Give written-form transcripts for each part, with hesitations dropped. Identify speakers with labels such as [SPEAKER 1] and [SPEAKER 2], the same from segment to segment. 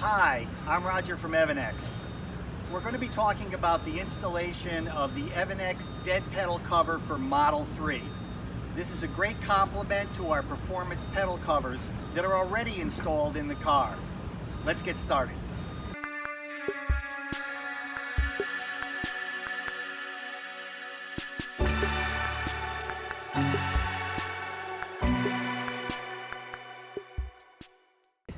[SPEAKER 1] Hi, I'm Roger from EVANNEX. We're going to be talking about the installation of the EVANNEX dead pedal cover for Model 3. This is a great complement to our performance pedal covers that are already installed in the car. Let's get started.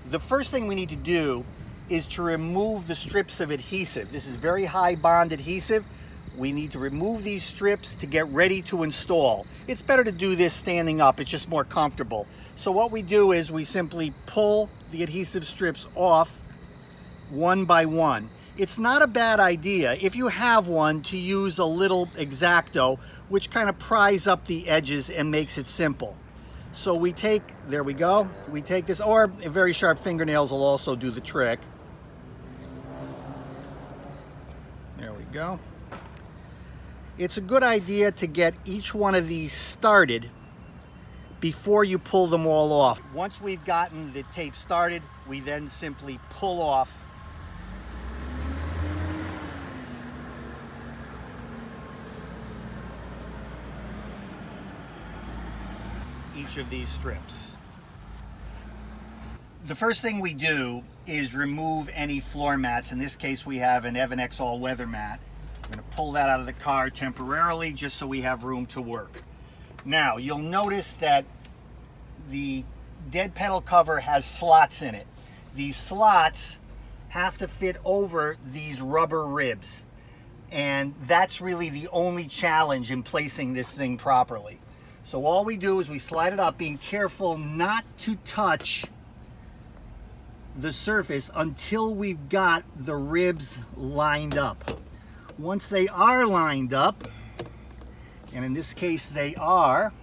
[SPEAKER 1] The first thing we need to do is to remove the strips of adhesive. This is very high bond adhesive. We need to remove these strips to get ready to install. It's better to do this standing up, it's just more comfortable. So what we do is we simply pull the adhesive strips off one by one. It's not a bad idea, if you have one, to use a little X-Acto, which kind of pries up the edges and makes it simple. So we take, there we go, we take this, or very sharp fingernails will also do the trick. There we go. It's a good idea to get each one of these started before you pull them all off. Once we've gotten the tape started, we then simply pull off each of these strips. The first thing we do is remove any floor mats. In this case, we have an EVANNEX all-weather mat. I'm going to pull that out of the car temporarily just so we have room to work. Now, you'll notice that the dead pedal cover has slots in it. These slots have to fit over these rubber ribs, and that's really the only challenge in placing this thing properly. So all we do is we slide it up, being careful not to touch the surface until we've got the ribs lined up. Once they are lined up, and in this case they are,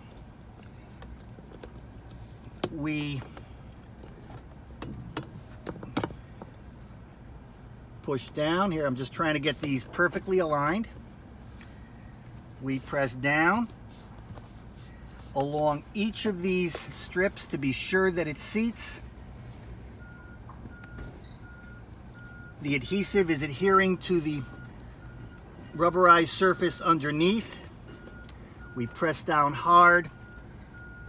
[SPEAKER 1] we push down. Here, I'm just trying to get these perfectly aligned. We press down along each of these strips to be sure that it seats. The adhesive is adhering to the rubberized surface underneath. We press down hard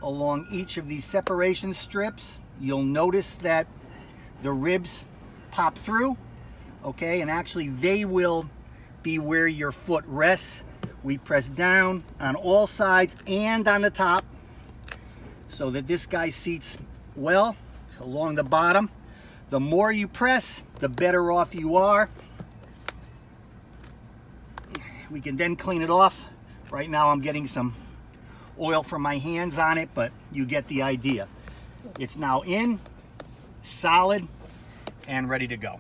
[SPEAKER 1] along each of these separation strips. You'll notice that the ribs pop through, okay, and actually they will be where your foot rests. We press down on all sides and on the top so that this guy seats well along the bottom. The more you press, the better off you are. We can then clean it off. Right now I'm getting some oil from my hands on it, but you get the idea. It's now in, solid, and ready to go.